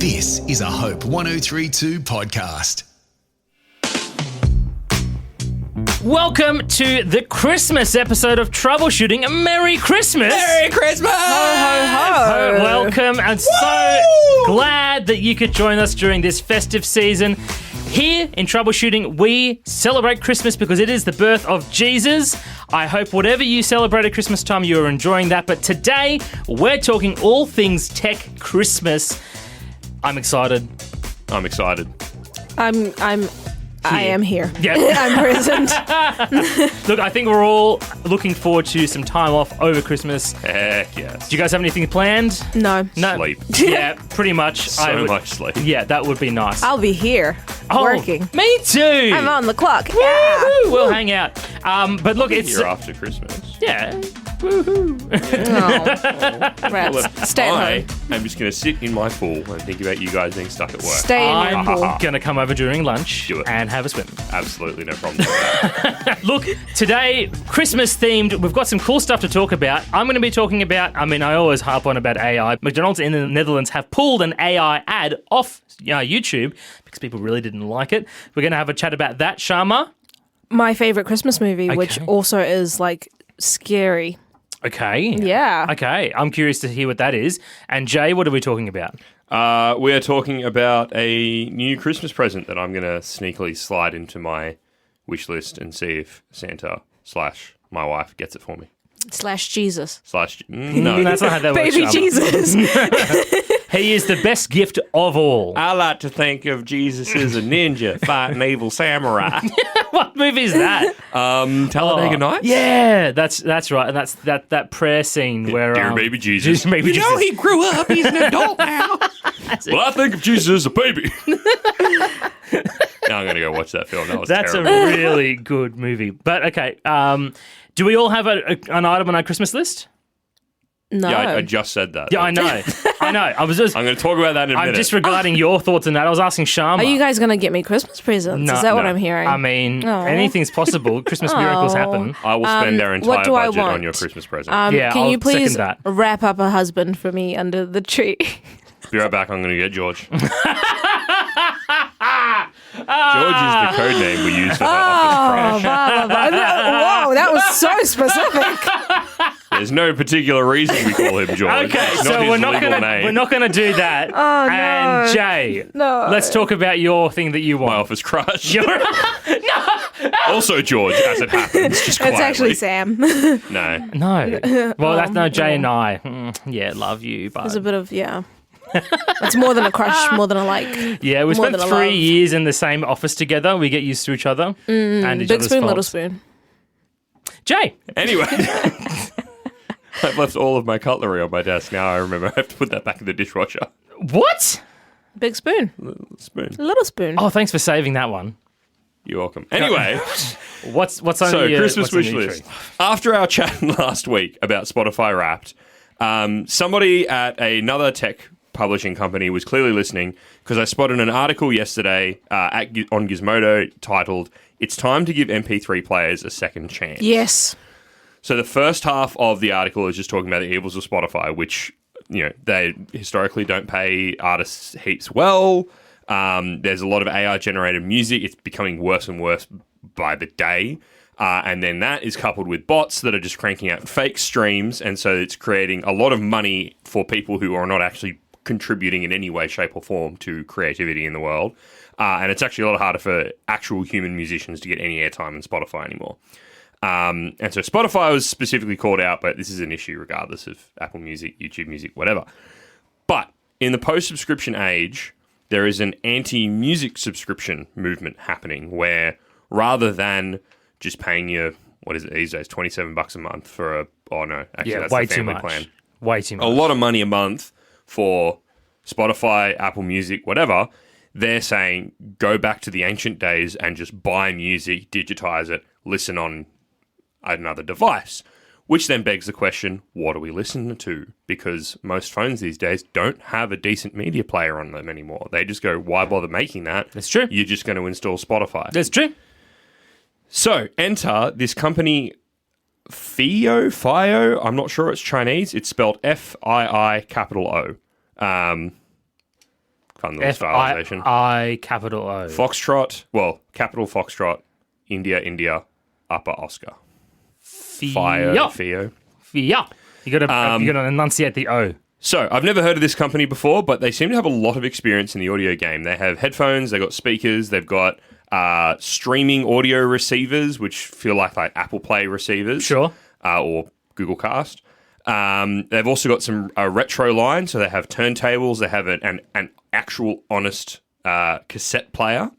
This is a Hope 1032 podcast. Welcome to the Christmas episode of Troubleshooting. Merry Christmas! Merry Christmas! Ho, ho, ho. Welcome, and so glad that you could join us during this festive season. Here in Troubleshooting, we celebrate Christmas because it is the birth of Jesus. I hope whatever you celebrate at Christmas time, you are enjoying that. But today, we're talking all things tech Christmas. I'm excited. I'm excited. I am here. Yeah. I'm present. Look, I think we're all looking forward to some time off over Christmas. Heck yes. Do you guys have anything planned? No. Sleep. Yeah, pretty much. So much sleep. Yeah, that would be nice. I'll be here working. Me too. I'm on the clock. Woo-hoo, Yeah. we'll hang out. But look, it's... Here after Christmas. Yeah. Woohoo. Oh. Rats. Stay at home. I'm just going to sit in my pool and think about you guys being stuck at work. Stay in your I'm pool. going to come over during lunch Do it. and have a swim. Absolutely no problem with that. Look, today, Christmas themed, we've got some cool stuff to talk about. I'm going to be talking about, I always harp on about AI. McDonald's in the Netherlands have pulled an AI ad off YouTube because people really didn't like it. We're going to have a chat about that, Shammah. My favourite Christmas movie, which Okay. also is like scary. Okay. Yeah. Okay, I'm curious to hear what that is. And Jay, what are we talking about? We are talking about a new Christmas present that I'm going to sneakily slide into my wish list and see if Santa / my wife gets it for me. / Jesus. / no. That's not how that works, Baby Shammah. Jesus. He is the best gift of all. I like to think of Jesus as a ninja fighting evil samurai. What movie is that? Talladega Nights? Yeah, that's right. And that's that prayer scene where Dear baby Jesus. baby Jesus. he grew up. He's an adult now. Well, I think of Jesus as a baby. Now I'm going to go watch that film. That was That's terrible. a really good movie. But okay, do we all have an item on our Christmas list? No. Yeah, I just said that. Yeah, I know. I was just. I'm going to talk about that in a I'm minute. disregarding your thoughts on that. I was asking Shammah. Are you guys going to get me Christmas presents? Is that what no. I'm hearing? I mean, Aw. anything's possible. Christmas miracles happen. I will spend our entire what do I budget on want? your Christmas present. Yeah, can I'll you please second that. wrap up a husband for me under the tree? Be right back. I'm going to get George. George is the code name we use for the office crush. Blah, blah, blah. Whoa, that was so specific. There's no particular reason we call him George. Okay, It's so not his we're not legal gonna name. we're not gonna do that. Oh, no. And Jay, No. let's talk about your thing that you My want. office crush. Your- Also George, as it happens. Just It's quietly. actually Sam. No. No. Well, that's no Jay and I. Yeah, love you, but There's a bit of, yeah. It's more than a crush, more than a like. yeah, we more spent than a 3 love. years in the same office together. We get used to each other and each Big other's spoon, little faults. spoon. Jay, Anyway. I've left all of my cutlery on my desk. Now I remember I have to put that back in the dishwasher. what? Big spoon, Spoon. little spoon. Oh, thanks for saving that one. You're welcome. Anyway. What's on So, your Christmas what's on wish your list. tree? After our chat last week about Spotify Wrapped, somebody at another tech publishing company was clearly listening because I spotted an article yesterday on Gizmodo titled, "It's time to give MP3 players a second chance." Yes. So the first half of the article is just talking about the evils of Spotify, which, they historically don't pay artists heaps well. There's a lot of AI-generated music. It's becoming worse and worse by the day. And then that is coupled with bots that are just cranking out fake streams. And so it's creating a lot of money for people who are not actually contributing in any way, shape or form to creativity in the world. And it's actually a lot harder for actual human musicians to get any airtime on Spotify anymore. And so Spotify was specifically called out, but this is an issue regardless of Apple Music, YouTube Music, whatever. But in the post-subscription age, there is an anti-music subscription movement happening where rather than just paying you, what is it these days, $27 a month for a, oh no, actually Yeah, that's way the too family much. plan. Way too much. A lot of money a month for Spotify, Apple Music, whatever. They're saying go back to the ancient days and just buy music, digitize it, listen on another device. Which then begs the question, what do we listen to? Because most phones these days don't have a decent media player on them anymore. They just go, why bother making that? That's true. You're just going to install Spotify. That's true. So, enter this company, Fio. I'm not sure it's Chinese. It's spelled Fii capital O. Fun little stylization. F-I-I capital O. Foxtrot, capital Foxtrot, India, India, upper Oscar. Fio. Fia. You got to enunciate the O. So, I've never heard of this company before, but they seem to have a lot of experience in the audio game. They have headphones, they've got speakers, they've got streaming audio receivers, which feel like Apple Play receivers. Sure. Or Google Cast. They've also got some retro line, so they have turntables, they have an actual honest cassette player,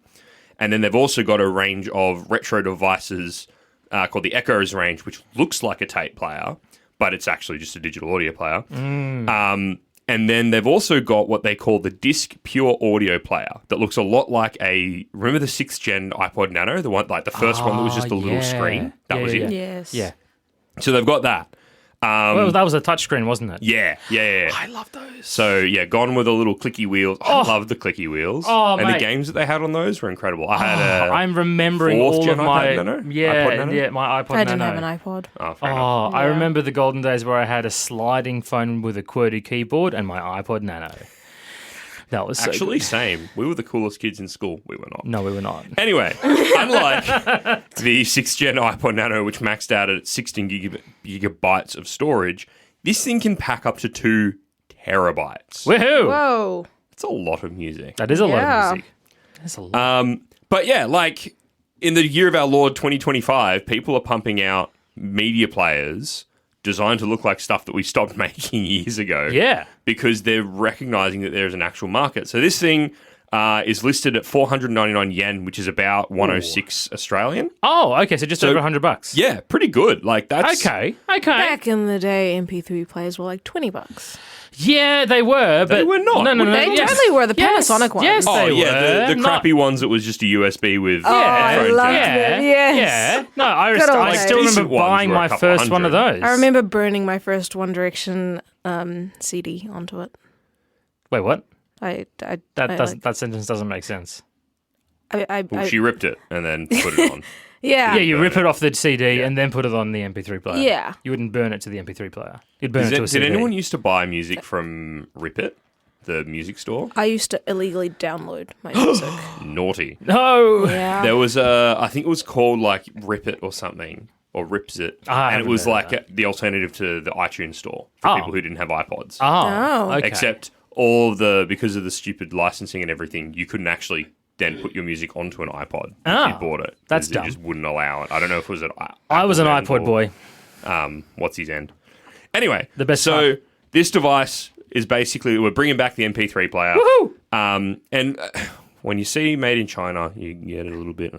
and then they've also got a range of retro devices called the Echoes range, which looks like a tape player, but it's actually just a digital audio player. And then they've also got what they call the Disc Pure Audio Player that looks a lot like remember the 6th gen iPod Nano, the one like the first one that was just a little screen? That was it. Yes. Yeah. So they've got that. Well, that was a touchscreen, wasn't it? Yeah. I love those. So, gone with the little clicky wheels. I love the clicky wheels. Oh, and mate. the games that they had on those were incredible. I had I'm remembering 4th all gen of my... iPod Nano? Yeah, iPod Nano? yeah, my iPod Nano. I didn't have an iPod. Oh, fair enough. I Yeah. remember the golden days where I had a sliding phone with a QWERTY keyboard and my iPod Nano. That was so Actually, good. same. We were the coolest kids in school. We were not. No, we were not. Anyway, unlike the 6th gen iPod Nano, which maxed out at 16 gigabytes of storage, this thing can pack up to 2 terabytes. Woohoo! Whoa. That's a lot of music. That is a lot Yeah. of music. That's a lot. But yeah, like in the year of our Lord 2025, people are pumping out media players designed to look like stuff that we stopped making years ago. Yeah. Because they're recognizing that there's an actual market. So this thing is listed at 499 yen, which is about 106 Australian. Oh, okay, so just over $100. Yeah, pretty good. Like that's Okay. Back in the day, MP3 players were like $20. Yeah, they were, but They were not. No, They totally were the Panasonic ones. Yes, Oh they yeah, were. the crappy ones that was just a USB with I headphone loved jack. them. Yes. Yeah. No, I Good old I days. still remember Decent ones buying were a my couple first one of hundred. those. I remember burning my first One Direction CD onto it. Wait, what? That That sentence doesn't make sense. Well, she ripped it and then put it on. yeah. Yeah, you burn rip it. it off the CD Yeah. and then put it on the MP3 player. Yeah. You wouldn't burn it to the MP3 player. You'd burn it to a Did CD. anyone used to buy music from Rip It, the music store? I used to illegally download my music. Naughty. No! Yeah. There was I think it was called like Rip It or something, or Rips It, I and it haven't was heard like of the alternative to the iTunes store for Oh. people who didn't have iPods. Oh, Oh. okay. Except because of the stupid licensing and everything, you couldn't actually then put your music onto an iPod if you bought it. That's 'cause dumb. It just wouldn't allow it. I don't know if it was an I was an Apple iPod end boy. or, what's his end? Anyway, The best So part. this device is basically we're bringing back the MP3 player. Woohoo! And when you see made in China, you get a little bit.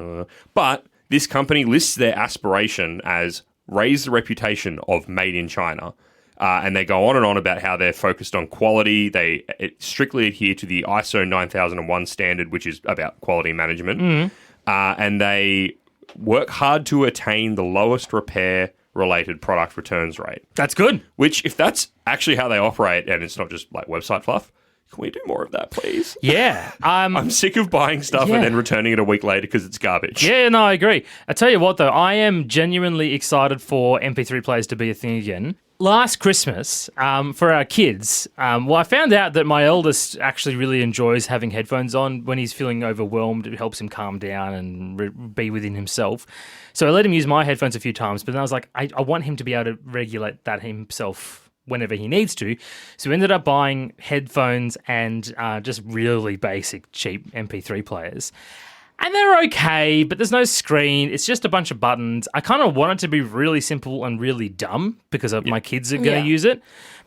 But this company lists their aspiration as raise the reputation of made in China. And they go on and on about how they're focused on quality. They strictly adhere to the ISO 9001 standard, which is about quality management. And they work hard to attain the lowest repair-related product returns rate. That's good. Which, if that's actually how they operate, and it's not just like website fluff, can we do more of that, please? Yeah. I'm sick of buying stuff Yeah. and then returning it a week later because it's garbage. Yeah, no, I agree. I tell you what, though, I am genuinely excited for MP3 players to be a thing again. Last Christmas, for our kids, I found out that my eldest actually really enjoys having headphones on when he's feeling overwhelmed. It helps him calm down and be within himself. So I let him use my headphones a few times, but then I was like, I want him to be able to regulate that himself whenever he needs to. So we ended up buying headphones and just really basic, cheap MP3 players. And they're okay, but there's no screen. It's just a bunch of buttons. I kind of want it to be really simple and really dumb because my kids are going to use it.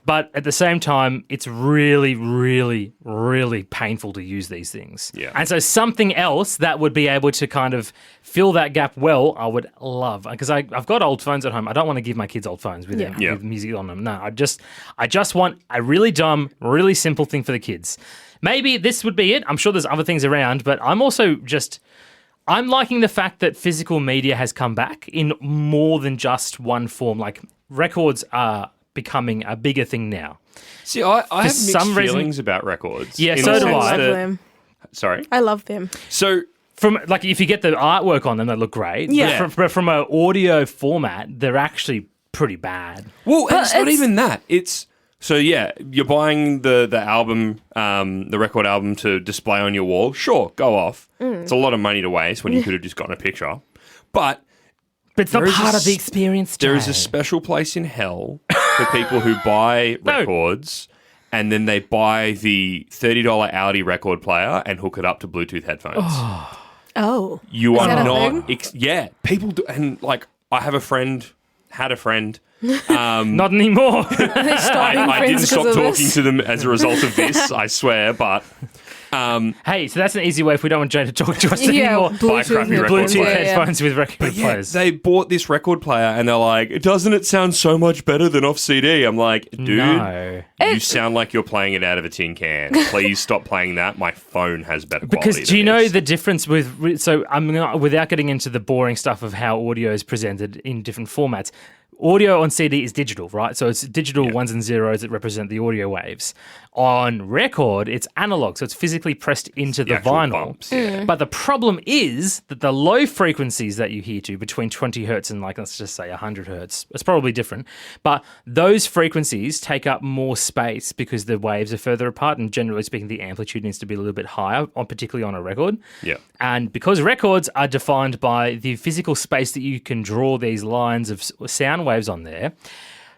But at the same time, it's really, really, really painful to use these things. Yeah. And so something else that would be able to kind of fill that gap well, I would love. Because I've got old phones at home. I don't want to give my kids old phones with, with music on them. No, I just want a really dumb, really simple thing for the kids. Maybe this would be it. I'm sure there's other things around, but I'm also I'm liking the fact that physical media has come back in more than just one form. Like records are becoming a bigger thing now. See, I have mixed some reason- feelings about records. Yeah, in so the do sense I. love that- them. Sorry? I love them. So, From like if you get the artwork on them, they look great. Yeah. But from an audio format, they're actually pretty bad. well, and it's not it's- even that. It's So yeah, you're buying the album, the record album to display on your wall. Sure, go off. It's a lot of money to waste when you could have just gotten a picture. But it's not there is part a of the experience, Jay. there is a special place in hell for people who buy records and then they buy the $30 Audi record player and hook it up to Bluetooth headphones. Oh. You Is are that a not. thing? Yeah, people do. And like, I have a friend, had a friend. Not anymore. I didn't stop talking to them as a result of this, I swear, but Hey, so that's an easy way if we don't want Jay to talk to us Yeah, anymore. Buy crappy Bluetooth, record Bluetooth player. headphones with record yeah, players. they bought this record player and they're like, doesn't it sound so much better than off CD? I'm like, dude, No. you sound like you're playing it out of a tin can. Please stop playing that. My phone has better quality. Because do you than know this. the difference with? So I'm not, without getting into the boring stuff of how audio is presented in different formats. Audio on CD is digital, right? So it's digital ones and zeros that represent the audio waves. On record, it's analog, so it's physically pressed into the actual vinyl. bumps, yeah. But the problem is that the low frequencies that you hear to between 20 hertz and like let's just say 100 hertz, it's probably different. But those frequencies take up more space because the waves are further apart, and generally speaking, the amplitude needs to be a little bit higher, particularly on a record. Yeah. And because records are defined by the physical space that you can draw these lines of sound waves on there,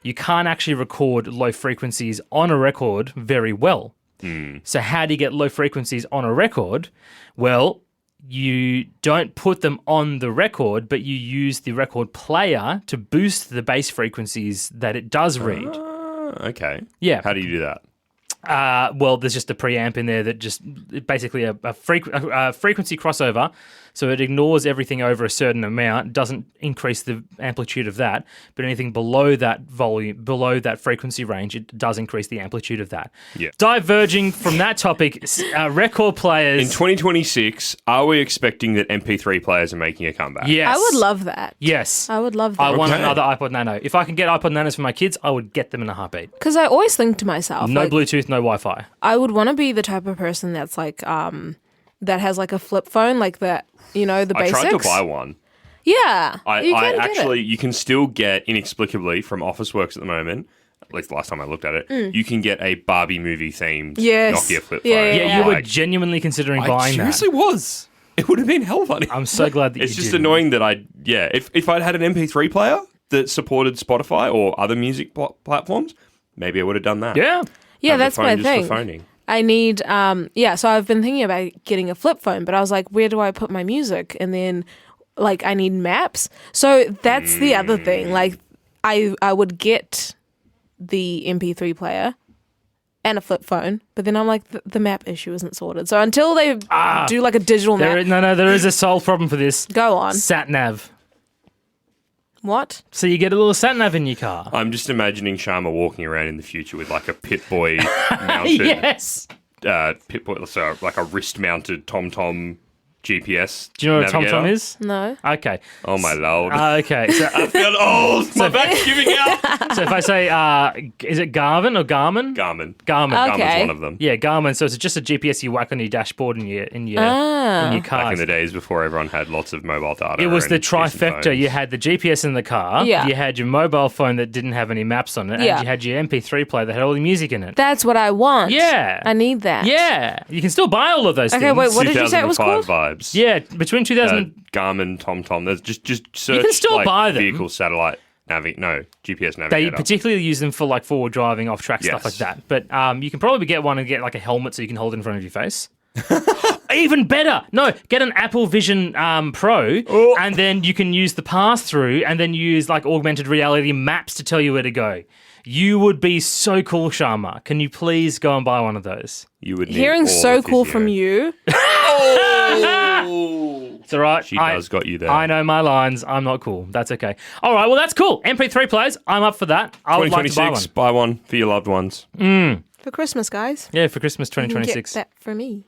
you can't actually record low frequencies on a record very well. So how do you get low frequencies on a record? Well, you don't put them on the record, but you use the record player to boost the bass frequencies that it does read. Okay. Yeah. How do you do that? Well, there's just a preamp in there that just basically a frequency crossover. So it ignores everything over a certain amount, doesn't increase the amplitude of that, but anything below that volume, below that frequency range, it does increase the amplitude of that. Yeah. Diverging from that topic, record players. In 2026, are we expecting that MP3 players are making a comeback? Yes. I would love that. Yes. I would love I that. want Okay. another iPod Nano. If I can get iPod Nanos for my kids, I would get them in a heartbeat. Because I always think to myself, No like, Bluetooth, no Wi-Fi. I would want to be the type of person that's like, that has like a flip phone, like that, you know, the I basics. tried to buy one. Yeah. you I can get actually, it. you can still get inexplicably from Officeworks at the moment. At least the last time I looked at it, you can get a Barbie movie themed Yes. Nokia flip phone. Yeah, Yeah, you were Like, genuinely considering I buying that. seriously was. It would have been hell funny. I'm so glad that It's you just didn't. annoying that if I'd had an MP3 player that supported Spotify or other music platforms, maybe I would have done that. Yeah. Yeah, Have the that's phone my just thing. for phoning. I need, so I've been thinking about getting a flip phone, but I was like, where do I put my music? And then, like, I need maps. So that's the other thing. Like, I would get the MP3 player and a flip phone, but then I'm like, the map issue isn't sorted. So until they do like a digital map, There is a sole problem for this. go on. Sat nav. What? So you get a little sat nav in your car. I'm just imagining Shammah walking around in the future with like a Pit Boy mounted, Yes. Pit Boy, so like a wrist mounted TomTom GPS. Do you know what a navigator. TomTom is? No. Okay. Oh my lord! Okay. So, I feel old. My back's giving out. so if I say, is it Garmin or Garmin? Garmin. Garmin. Okay. Garmin's one of them. Yeah, Garmin. So it's just a GPS you whack on your dashboard in your car. Back in the days before everyone had lots of mobile data. It was the and decent trifecta. phones. You had the GPS in the car. Yeah. You had your mobile phone that didn't have any maps on it. Yeah. And you had your MP3 player that had all the music in it. That's what I want. Yeah. I need that. Yeah. You can still buy all of those Okay, things. wait, what did you say it was 2005 called? vibes. Yeah, between 2000. Garmin, TomTom. There's just search. can still like, buy them. Vehicle satellite GPS They navigator. particularly use them for like forward driving, off track stuff Yes. like that. But you can probably get one and get like a helmet so you can hold it in front of your face. Even better. No, get an Apple Vision Pro and then you can use the pass through and then use like augmented reality maps to tell you where to go. You would be so cool, Shammah. Can you please go and buy one of those? You would need Hearing all so the cool physio. from you. It's all right. She does got you there. I know my lines. I'm not cool. That's okay. All right. Well, that's cool. MP3 players. I'm up for that. I would like to buy one. 2026, buy one for your loved ones. For Christmas, guys. Yeah, for Christmas You can 2026. get that for me.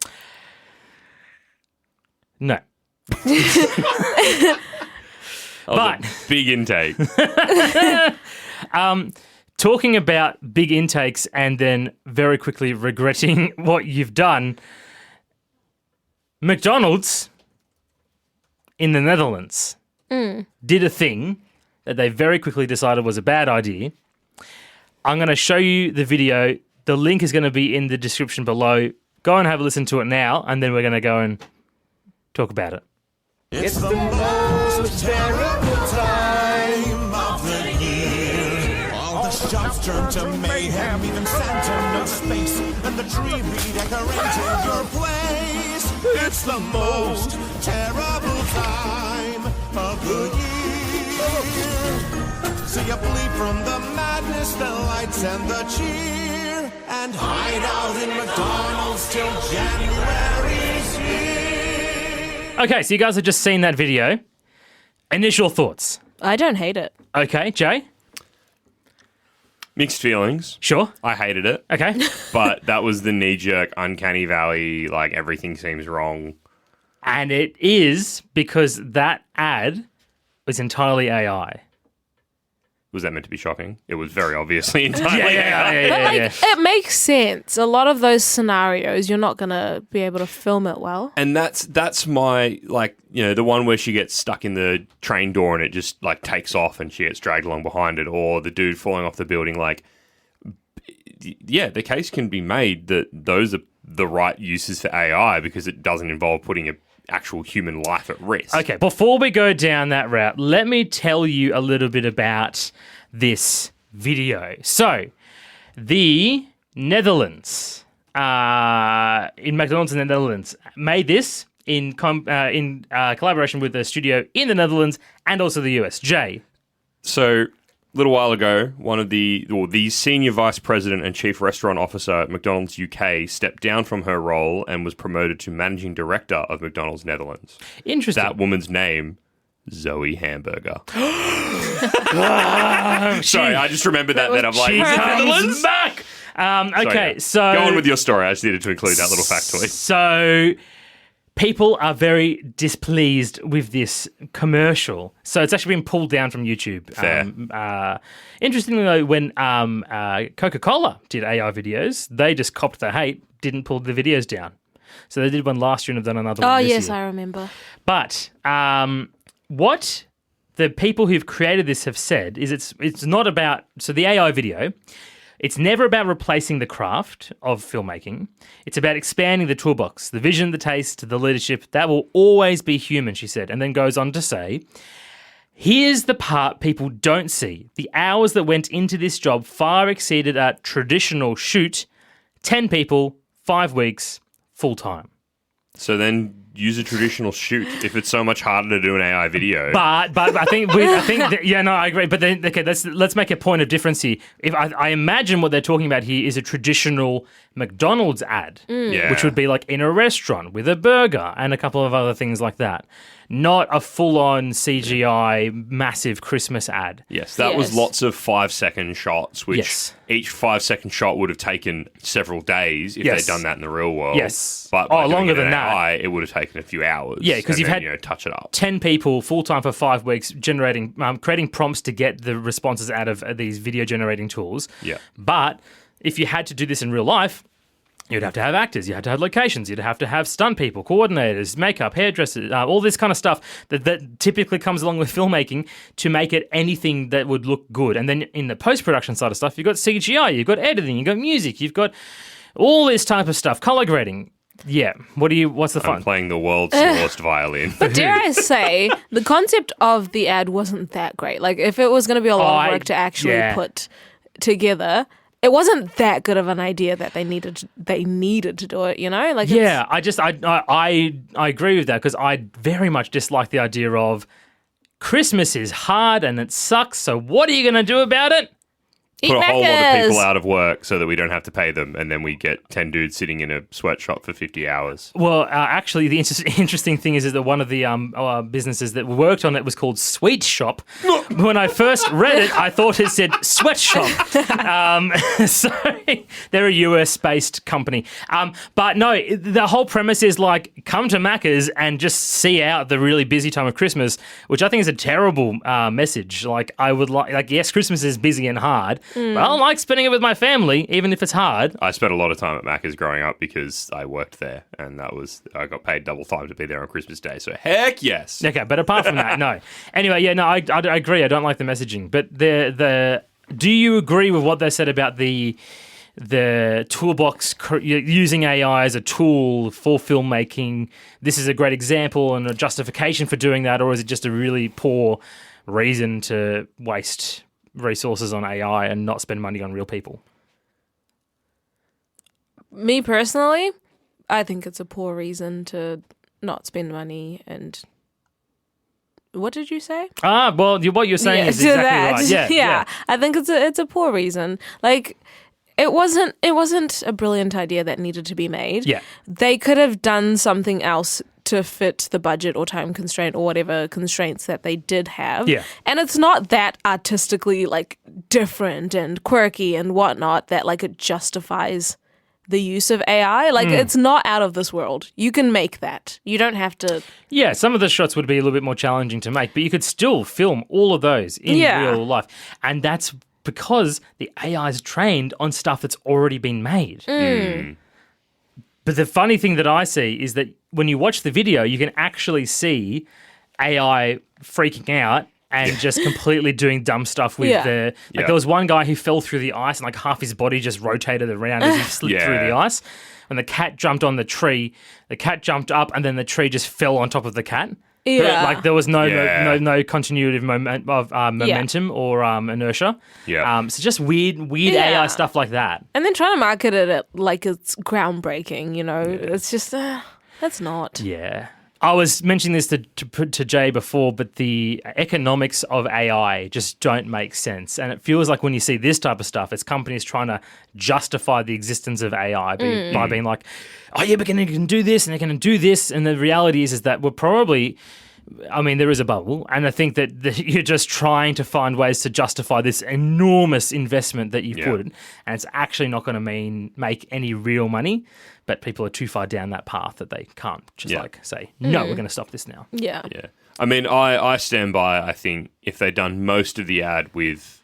No. But big intake. Talking about big intakes and then very quickly regretting what you've done, McDonald's in the Netherlands did a thing that they very quickly decided was a bad idea. I'm going to show you the video. The link is going to be in the description below. Go and have a listen to it now, and then we're going to go and talk about it. It's the most terrible time of the year. All the shops turn to mayhem, even Santa knows space, and the tree redecorated your place. It's the most terrible time of the year. So you flee from the madness, the lights, and the cheer, and hide out in McDonald's till January's here. Okay, so you guys have just seen that video. Initial thoughts. I don't hate it. Okay, Jay? Mixed feelings. Sure. I hated it. Okay. But that was the knee-jerk, uncanny valley, like everything seems wrong. And it is because that ad was entirely AI. Was that meant to be shocking? It was very obviously entirely But like, it makes sense. A lot of those scenarios, you're not gonna be able to film it well. And that's my, like, you know, the one where she gets stuck in the train door and it just, like, takes off and she gets dragged along behind it, or the dude falling off the building. Like, yeah, the case can be made that those are the right uses for AI because it doesn't involve putting an actual human life at risk. Okay, before we go down that route, let me tell you a little bit about this video. So, the Netherlands, in McDonald's in the Netherlands, made this in collaboration with a studio in the Netherlands and also the US. Jay? So, a little while ago, the senior vice president and chief restaurant officer at McDonald's UK stepped down from her role and was promoted to managing director of McDonald's Netherlands. Interesting. That woman's name, Zoe Hamburger. Sorry, I just remembered that. Then I'm like, She comes Netherlands? back! Okay, yeah. so... Go on with your story. I just needed to include that little factoid. So... people are very displeased with this commercial. So it's actually been pulled down from YouTube. Fair. Interestingly, though, when Coca-Cola did AI videos, they just copped the hate, didn't pull the videos down. So they did one last year and have done another one this yes, year. I remember. But what the people who've created this have said is it's not about... So the AI video... It's never about replacing the craft of filmmaking. It's about expanding the toolbox, the vision, the taste, the leadership. That will always be human, she said, and then goes on to say, here's the part people don't see. The hours that went into this job far exceeded a traditional shoot, 10 people, 5 weeks, full-time. So then use a traditional shoot if it's so much harder to do an AI video. But I think I agree. But then, okay, let's make a point of difference here. If I imagine what they're talking about here is a traditional McDonald's ad, Yeah. which would be like in a restaurant with a burger and a couple of other things like that. Not a full-on CGI massive Christmas ad. Yes, that was lots of 5-second shots, which Yes. each 5-second shot would have taken several days if Yes. they'd done that in the real world. Yes. But by doing longer it in than that. AI, it would have taken a few hours. Yeah, 'cause and you've then, had- touch it up. 10 people full-time for 5 weeks generating, creating prompts to get the responses out of these video generating tools. Yeah. But if you had to do this in real life, you'd have to have actors, you'd have to have locations, you'd have to have stunt people, coordinators, makeup, hairdressers, all this kind of stuff that typically comes along with filmmaking to make it anything that would look good. And then in the post-production side of stuff, you've got CGI, you've got editing, you've got music, you've got all this type of stuff, color grading. Yeah. What's the fun? I'm playing the world's slowest violin. But dare I say, the concept of the ad wasn't that great. Like, if it was going to be a lot of work to actually put together, it wasn't that good of an idea that they needed to do it, you know? Like, Yeah, I agree with that because I very much dislike the idea of Christmas is hard and it sucks, so what are you going to do about it? Put a whole lot of Macca's. people out of work so that we don't have to pay them, and then we get 10 dudes sitting in a sweatshop for 50 hours. Well, actually, the interesting thing is that one of the businesses that worked on it was called Sweet Shop. When I first read it, I thought it said Sweatshop. So they're a US-based company. But no, the whole premise is like, come to Macca's and just see out the really busy time of Christmas, which I think is a terrible message. Like, I would like, yes, Christmas is busy and hard, but I like spending it with my family, even if it's hard. I spent a lot of time at Macca's growing up because I worked there, and I got paid double time to be there on Christmas Day. So heck yes. Okay, but apart from that, no. Anyway, yeah, no, I agree. I don't like the messaging, but the do you agree with what they said about the toolbox using AI as a tool for filmmaking? This is a great example and a justification for doing that, or is it just a really poor reason to waste resources on AI and not spend money on real people? Me personally, I think it's a poor reason to not spend money. And what did you say? Well, what you're saying is exactly right. Yeah. I think it's a poor reason. Like, it wasn't a brilliant idea that needed to be made. Yeah. They could have done something else to fit the budget or time constraint or whatever constraints that they did have. Yeah. And it's not that artistically like different and quirky and whatnot that like it justifies the use of AI. Like it's not out of this world. You can make that. You don't have to. Yeah, some of the shots would be a little bit more challenging to make, but you could still film all of those in real life. And that's because the AI is trained on stuff that's already been made. But the funny thing that I see is that when you watch the video, you can actually see AI freaking out and just completely doing dumb stuff with there was one guy who fell through the ice and like half his body just rotated around as he slipped through the ice. And the cat jumped on the tree. The cat jumped up and then the tree just fell on top of the cat. Yeah. Like there was no continuity of momentum or inertia. Yeah. So just weird AI stuff like that. And then trying to market it like it's groundbreaking, you know, it's just, that's not. Yeah. I was mentioning this to Jay before, but the economics of AI just don't make sense. And it feels like when you see this type of stuff, it's companies trying to justify the existence of AI by being like, oh yeah, we're going to do this and they're going to do this. And the reality is that we're probably... I mean, there is a bubble, and I think that you're just trying to find ways to justify this enormous investment that you've put, and it's actually not going to make any real money, but people are too far down that path that they can't just say, no, we're going to stop this now. Yeah. Yeah. I mean, I stand by, I think, if they'd done most of the ad with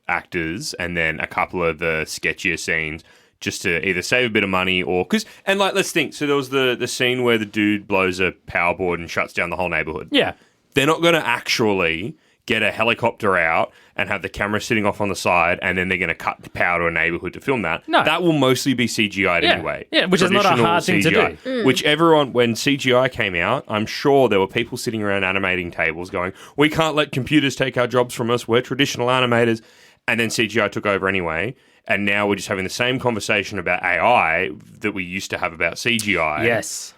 actors and then a couple of the sketchier scenes, just to either save a bit of money or... And, like, let's think. So there was the scene where the dude blows a power board and shuts down the whole neighborhood. Yeah. They're not going to actually get a helicopter out and have the camera sitting off on the side and then they're going to cut the power to a neighborhood to film that. No. That will mostly be CGI'd anyway. Yeah, which is not a hard thing to CGI. do. Which everyone, when CGI came out, I'm sure there were people sitting around animating tables going, we can't let computers take our jobs from us. We're traditional animators. And then CGI took over anyway. And now we're just having the same conversation about AI that we used to have about CGI. Yes.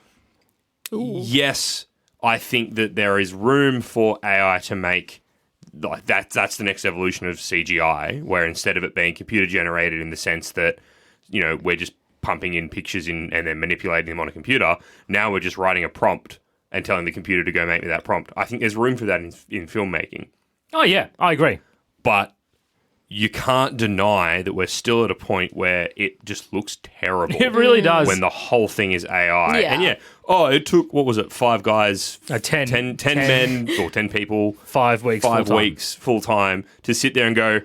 Ooh. Yes, I think that there is room for AI to make like that's the next evolution of CGI, where instead of it being computer generated in the sense that, you know, we're just pumping in pictures in and then manipulating them on a computer, now we're just writing a prompt and telling the computer to go make me that prompt. I think there's room for that in filmmaking. Oh, yeah, I agree. But you can't deny that we're still at a point where it just looks terrible. It really does. When the whole thing is AI. Yeah. And it took, what was it, 5 guys, 10 men, or 10 people, 5 weeks, 5 full-time. weeks full time to sit there and go,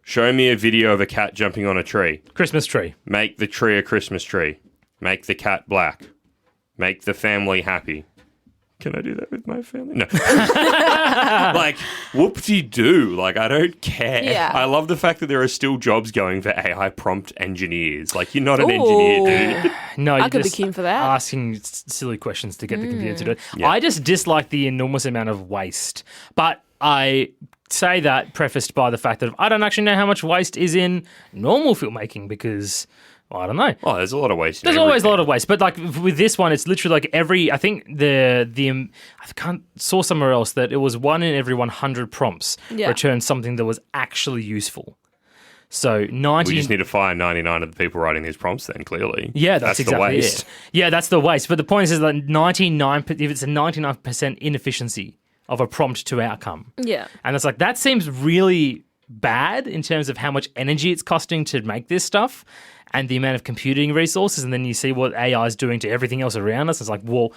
show me a video of a cat jumping on a tree. Christmas tree. Make the tree a Christmas tree. Make the cat black. Make the family happy. Can I do that with my family? No. Like, whoop-de-doo. Like, I don't care. Yeah. I love the fact that there are still jobs going for AI prompt engineers. Like, you're not an engineer, dude. No, I you're could be just keen for that. asking silly questions to get the computer to do it. Yeah. I just dislike the enormous amount of waste. But I say that prefaced by the fact that I don't actually know how much waste is in normal filmmaking because... I don't know. Oh, there's a lot of waste. There's always a lot of waste, but like with this one, it's literally like I think I saw somewhere else that it was 1 in every 100 prompts returned something that was actually useful. So 90. We just need to fire 99 of the people writing these prompts. Then clearly, yeah, that's exactly the waste. it. Yeah, that's the waste. But the point is that 99. If it's a 99% inefficiency of a prompt to outcome, Yeah. and it's like that seems really bad in terms of how much energy it's costing to make this stuff. And the amount of computing resources, and then you see what AI is doing to everything else around us. It's like, well,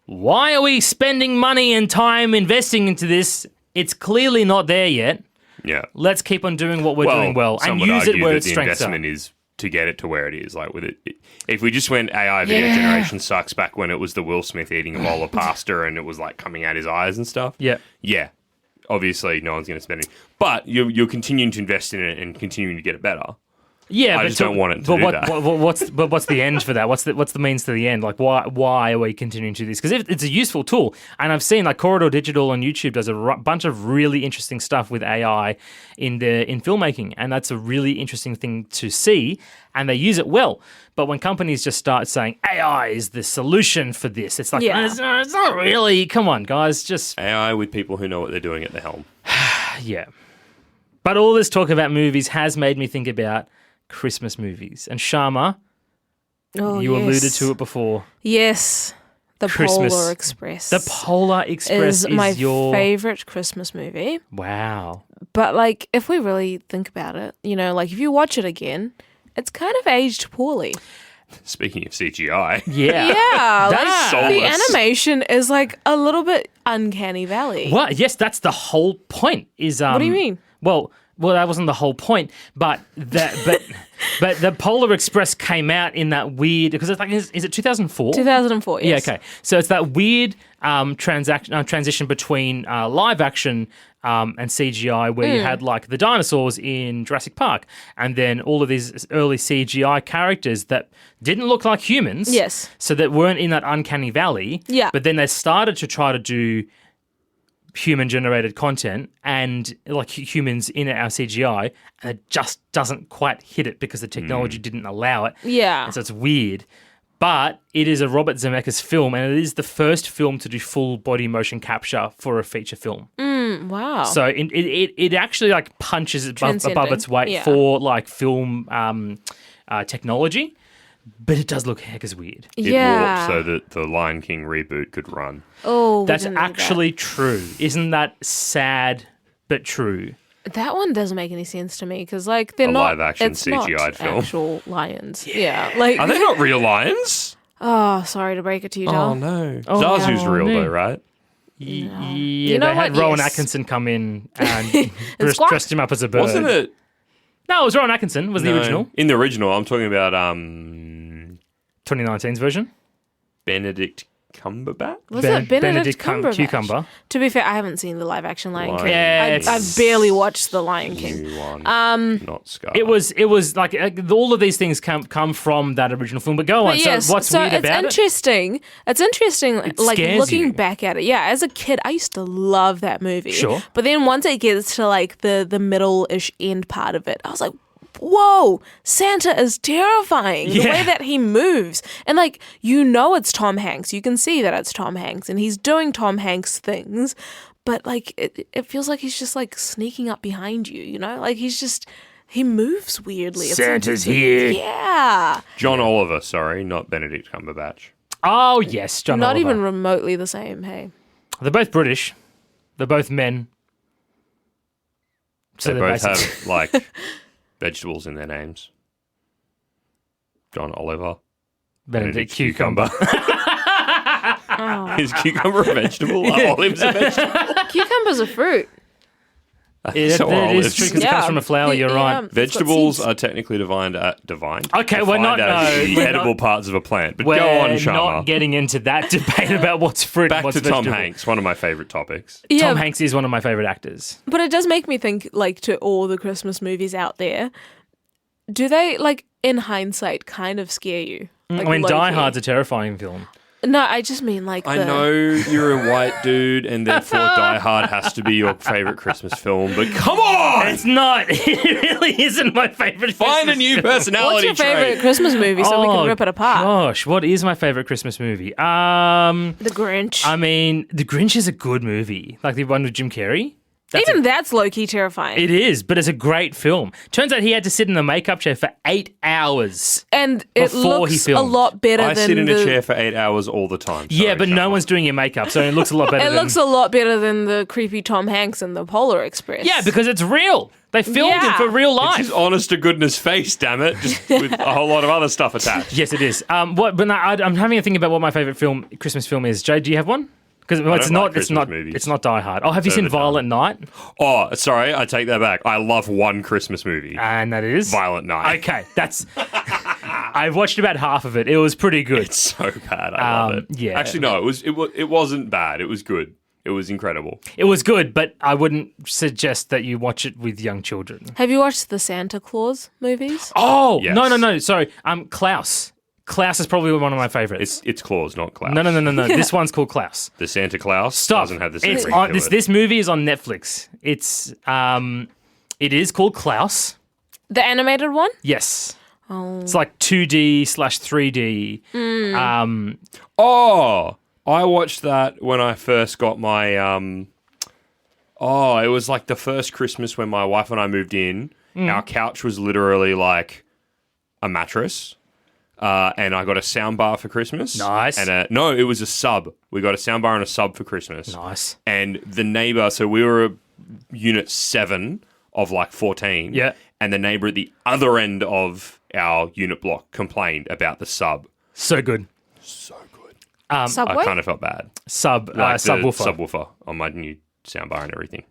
why are we spending money and time investing into this? It's clearly not there yet. Yeah. Let's keep on doing what we're doing well and use it where its strengths are. The investment is to get it to where it is. Like with it, if we just went AI video generation sucks back when it was the Will Smith eating a bowl of pasta and it was like coming out his eyes and stuff. Yeah. Yeah. obviously no one's going to spend it. But you're continuing to invest in it and continuing to get it better. Yeah, I but just don't want it to do that. What's the end for that? What's the means to the end? Like, why are we continuing to do this? Because it's a useful tool, and I've seen like Corridor Digital on YouTube does a bunch of really interesting stuff with AI in filmmaking, and that's a really interesting thing to see, and they use it well. But when companies just start saying AI is the solution for this, it's like it's not really. Come on, guys, just AI with people who know what they're doing at the helm. yeah. But all this talk about movies has made me think about Christmas movies. And Shammah, you alluded to it before. Yes. The Christmas. Polar Express. The Polar Express is my your favorite Christmas movie. Wow. But like, if we really think about it, like if you watch it again, it's kind of aged poorly. Speaking of CGI. Yeah. Yeah. That's like, the soulless. animation is like a little bit uncanny valley. What? Yes, that's the whole point. What do you mean? Well, that wasn't the whole point, but but the Polar Express came out in that weird, because it's like, is it 2004? 2004, yes. Yeah, okay. So it's that weird transition between live action and CGI where you had like the dinosaurs in Jurassic Park, and then all of these early CGI characters that didn't look like humans. Yes. So that weren't in that uncanny valley. Yeah. But then they started to try to do human-generated content and like humans in our CGI, and it just doesn't quite hit it because the technology didn't allow it. Yeah. And so it's weird. But it is a Robert Zemeckis film, and it is the first film to do full body motion capture for a feature film. Wow. So it actually like punches above its weight Yeah. for like film technology, but it does look heck as weird. It yeah. warped so that the Lion King reboot could run. Oh, we That's didn't need actually true. Isn't that sad but true? that one doesn't make any sense to me because like they're A not live-action it's not CGI'd film. actual lions. Yeah. Like Are they not real lions? oh, sorry to break it to you, Joel. no. Oh, Zazu's real no. though, right? Yeah, You know they had what? Rowan Yes. Atkinson come in and Squawk. dressed him up as a bird. Wasn't it? No, it was Rowan Atkinson. Was the No. original In the original, I'm talking about 2019's version. Benedict Cumberbatch. Was it Benedict Cumberbatch. Cumberbatch? Cucumber. To be fair, I haven't seen the live action Lion King. Yes. I've barely watched the Lion King. New one, not Scar. It was like all of these things come from that original film. But go on. But yes, so what's weird it's about it? interesting. It's interesting, like scares looking you. back at it. Yeah, as a kid, I used to love that movie. Sure. But then once it gets to like the middle-ish end part of it, I was like, whoa, Santa is terrifying. The Yeah. way that he moves. And like, it's Tom Hanks. You can see that it's Tom Hanks and he's doing Tom Hanks things. But like, it feels like he's just like sneaking up behind you, Like he moves weirdly. It's Santa's like- here. Yeah. John Oliver, sorry, not Benedict Cumberbatch. Oh yes, John Not Oliver. even remotely the same, hey. They're both British. They're both men. So They they're both basically- have like vegetables in their names. John Oliver. Benedict Cucumber. Is cucumber a vegetable? Are olives a vegetable? Cucumber's a fruit. It So is olives. true because it comes from a flower. You're right. it's got Vegetables seeds. are technically defined as Okay, we're not- as the we're edible not- parts of a plant. But We're go on, Shammah. not getting into that debate about what's fruit Back and what's to Tom vegetable. Hanks, one of my favorite topics. Yeah, Tom Hanks is one of my favorite actors. but it does make me think, like, to all the Christmas movies out there, do they, like, in hindsight, kind of scare you? Like, I mean, Die low-key? Hard's a terrifying film. No, I just mean, like, I know you're a white dude, and therefore Die Hard has to be your favorite Christmas film. But come on, It's not. It really isn't my favorite. find a Christmas new film. personality What's your favorite trait. Christmas movie so we Oh, can rip it apart? Gosh, what is my favorite Christmas movie? The Grinch. I mean, The Grinch is a good movie, like the one with Jim Carrey. Even that's low-key terrifying. It is, but it's a great film. Turns out he had to sit in the makeup chair for 8 hours. and it before he looks a filmed. lot better I than sit in the... a chair for 8 hours all the time. Yeah, Sorry, but no Shammah. one's doing your makeup, so it looks a lot better It than... looks a lot better than the creepy Tom Hanks in the Polar Express. Yeah, because it's real. They filmed Yeah. it for real It's life. his honest to goodness face, damn it, just with a whole lot of other stuff attached. Yes, it is. But no, I'm having a think about what my favorite Christmas film is. Jay, do you have one? Because don't it's like not. Christmas movies. It's not Die Hard. Oh, have you seen Overdone. Violent Night? Oh, sorry, I take that back. I love one Christmas movie, And that is Violent Night. Okay, that's. I've watched about half of it. It was pretty good. It's so bad. I love it. Yeah. Actually, no, it wasn't bad. It was good. It was incredible. It was good, but I wouldn't suggest that you watch it with young children. Have you watched the Santa Claus movies? Oh, Yes. no. Sorry. Klaus. Klaus is probably one of my favorites. It's Claus, not Klaus. No. This one's called Klaus. The Santa Claus Stop. doesn't have the same It's ring on, to this it. this movie is on Netflix. It is called Klaus. The animated one? Yes. Oh. It's like 2D/3D. Oh, I watched that when I first got my. It was like the first Christmas when my wife and I moved in. Our couch was literally like a mattress. And I got a soundbar for Christmas. Nice. And no, it was a sub. We got a soundbar and a sub for Christmas. Nice. And the neighbor, so we were unit 7 of like 14. Yeah. And the neighbor at the other end of our unit block complained about the sub. So good. So good. Subway? I kind of felt bad. Subwoofer. Subwoofer on my new soundbar and everything.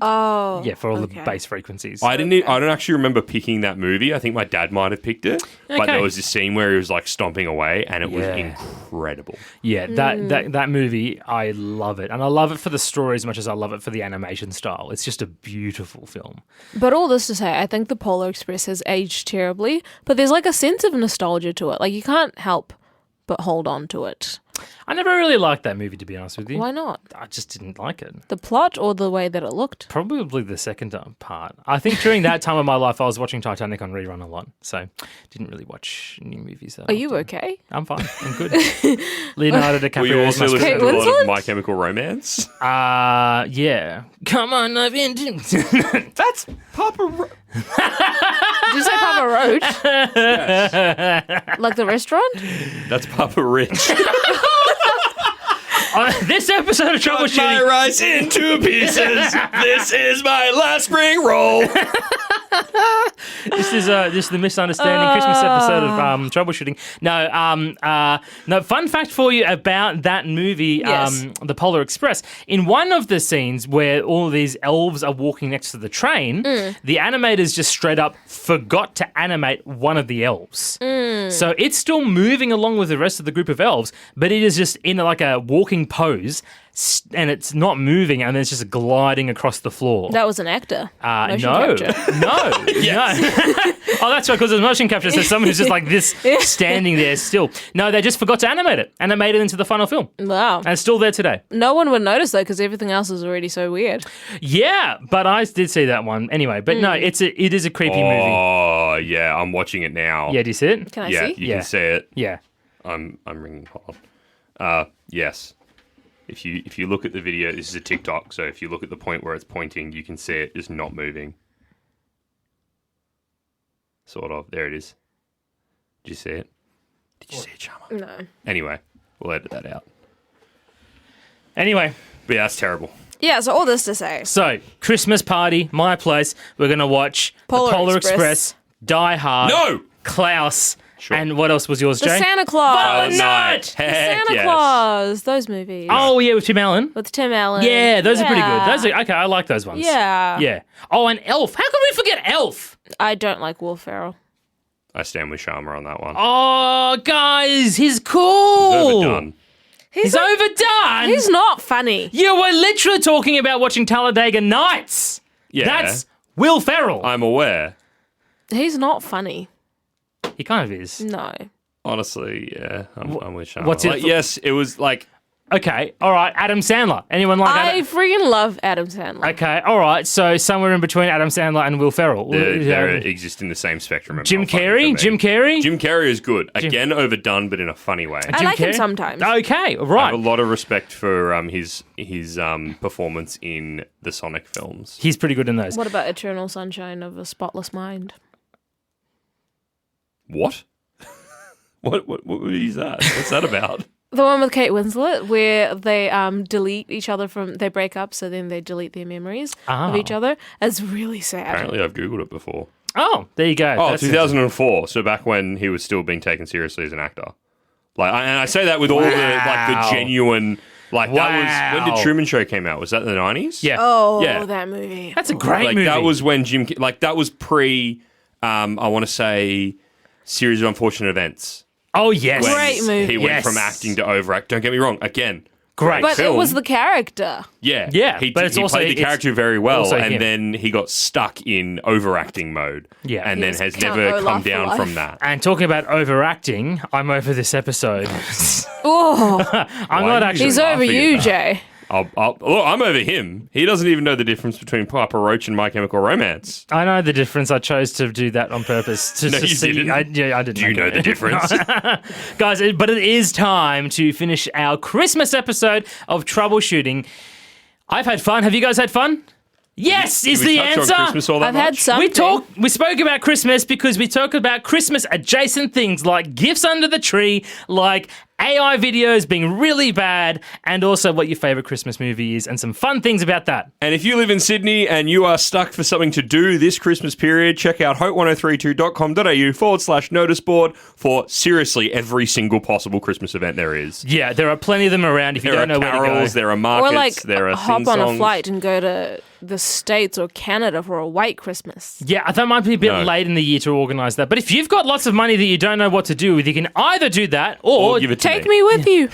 Oh. Yeah, for all okay. the bass frequencies. I don't actually remember picking that movie. I think my dad might have picked it. But Okay. there was this scene where he was like stomping away and it was Yeah. incredible. Yeah, that movie, I love it. And I love it for the story as much as I love it for the animation style. It's just a beautiful film. But all this to say, I think the Polar Express has aged terribly, but there's like a sense of nostalgia to it. Like you can't help but hold on to it. I never really liked that movie, to be honest with you. Why not? I just didn't like it. The plot or the way that it looked? Probably the second part. I think during that time of my life, I was watching Titanic on rerun a lot, so didn't really watch new movies. That Are you often. okay? I'm fine. I'm good. Leonardo Were DiCaprio you is also my listening to a lot Winslet? of My Chemical Romance? yeah. Come on, I've been. That's Papa Did you say Papa Roach? Like the restaurant? That's Papa Rich. On this episode of Cut my Troubleshooting. rice into pieces. This is my last spring roll. This is the misunderstanding Christmas episode of Troubleshooting. No. Fun fact for you about that movie, Yes. The Polar Express. In one of the scenes where all of these elves are walking next to the train, the animators just straight up forgot to animate one of the elves. So it's still moving along with the rest of the group of elves, but it is just in like a walking pose, and it's not moving, and then it's just gliding across the floor. That was an actor. Motion No. capture. No. Oh, that's right, because it's motion capture, so someone who's just like this standing there still. No, they just forgot to animate it into the final film. Wow. And it's still there today. No one would notice though because everything else is already so weird. Yeah, but I did see that one. Anyway, but no, it is a creepy movie. Oh, yeah, I'm watching it now. Yeah, do you see it? Can I yeah, see? you Yeah. can see it. Yeah. I'm ringing. Hold on. Yes. If you look at the video, this is a TikTok, so if you look at the point where it's pointing, you can see it just not moving. Sort of. There it is. Did you see it? Did you see it, Shammah? No. Anyway, we'll edit that out. Anyway, But yeah, that's terrible. Yeah, so all this to say. so Christmas party, my place. We're going to watch Polar The Polar Express. Express, Die Hard, No! Klaus, Sure. and what else was yours, The Jay? Santa Claus. Violent Night! Heck Santa yes. Claus. Those movies. Oh, yeah, with Tim Allen. With Tim Allen. Yeah, those are pretty good. Yeah. Those are okay. I like those ones. Yeah. Yeah. Oh, and Elf. How could we forget Elf? I don't like Will Ferrell. I stand with Shammah on that one. Oh, guys, he's cool. Overdone. He's overdone. He's not funny. You were literally talking about watching Talladega Nights. Yeah. That's Will Ferrell. I'm aware. He's not funny. He kind of is. No. Honestly, yeah, I'm with Shammah. what's it Like, for- yes, it was like Okay, all right. Adam Sandler. Anyone like I Adam? freaking love Adam Sandler. Okay, all right. So somewhere in between Adam Sandler and Will Ferrell. they exist in the same spectrum. of Jim not funny for Carrey. me. Jim Carrey. Jim Carrey is good. Again, overdone, but in a funny way. I I like him Carrey? sometimes. Okay, have right. a lot of respect for his performance in the Sonic films. He's pretty good in those. What about Eternal Sunshine of a Spotless Mind? What? What movie is that? What's that about? The one with Kate Winslet where they delete each other from, they break up, so then they delete their memories of each other. It's really sad. Apparently, I've googled it before. Oh, there you go. Oh, That's 2004. So back when he was still being taken seriously as an actor. And I say that with all the genuine. That was when the Truman Show came out. Was that in the 90s? Yeah. Oh, Yeah. that movie. That's a great movie. That was when that was pre. I want to say Series of Unfortunate Events. Oh yes. When Great movie. He went Yes. from acting to overact. Don't get me wrong. Again, Great. But film. it was the character. Yeah, Yeah, but it's he also- played the it's character very well, also and him. then he got stuck in overacting mode. Yeah. and He then was has Count never Olaf come for down life. from that. And talking about overacting, I'm over this episode. Oh, I'm Why not are you actually. he's laughing over at you, that? Jay. Look, I'm over him. He doesn't even know the difference between Papa Roach and My Chemical Romance. I know the difference. I chose to do that on purpose. To, No, to you see. didn't. I didn't. Do you know the difference? Guys, but it is time to finish our Christmas episode of Troubleshooting. I've had fun. Have you guys had fun? Yes, is Did we the touch answer. on Christmas all that I've had much? something. We spoke about Christmas because we talk about Christmas adjacent things like gifts under the tree, like AI videos being really bad, and also what your favorite Christmas movie is and some fun things about that. And if you live in Sydney and you are stuck for something to do this Christmas period, check out hope1032.com.au/notice board for seriously every single possible Christmas event there is. Yeah, there are plenty of them around if you There are don't know where carols, to go. there are markets, Or like there are hop on sing-songs. a flight and go to the States or Canada for a white Christmas. Yeah, that might be a bit No. late in the year to organise that. But if you've got lots of money that you don't know what to do with, you can either do that or Or give it to Take me with you.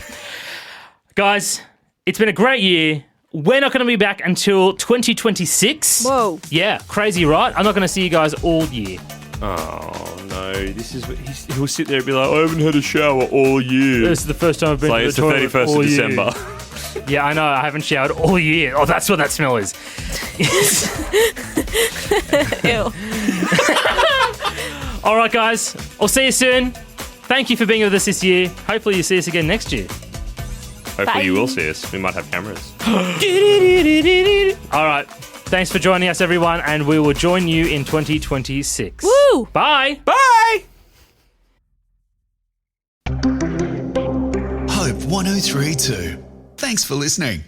guys, it's been a great year. We're not going to be back until 2026. Whoa. Yeah, crazy, right? I'm not going to see you guys all year. Oh no, this is what he'll sit there and be like, I haven't had a shower all year. This is the first time I've been Like, to it's the the toilet 31st all of year. December. Yeah, I know. I haven't showered all year. Oh, that's what that smell is. Ew. All right, guys. I'll see you soon. Thank you for being with us this year. Hopefully you see us again next year. Hopefully you will see us. We might have cameras. All right. Thanks for joining us, everyone, and we will join you in 2026. Woo! Bye. Bye! Hope 1032. Thanks for listening.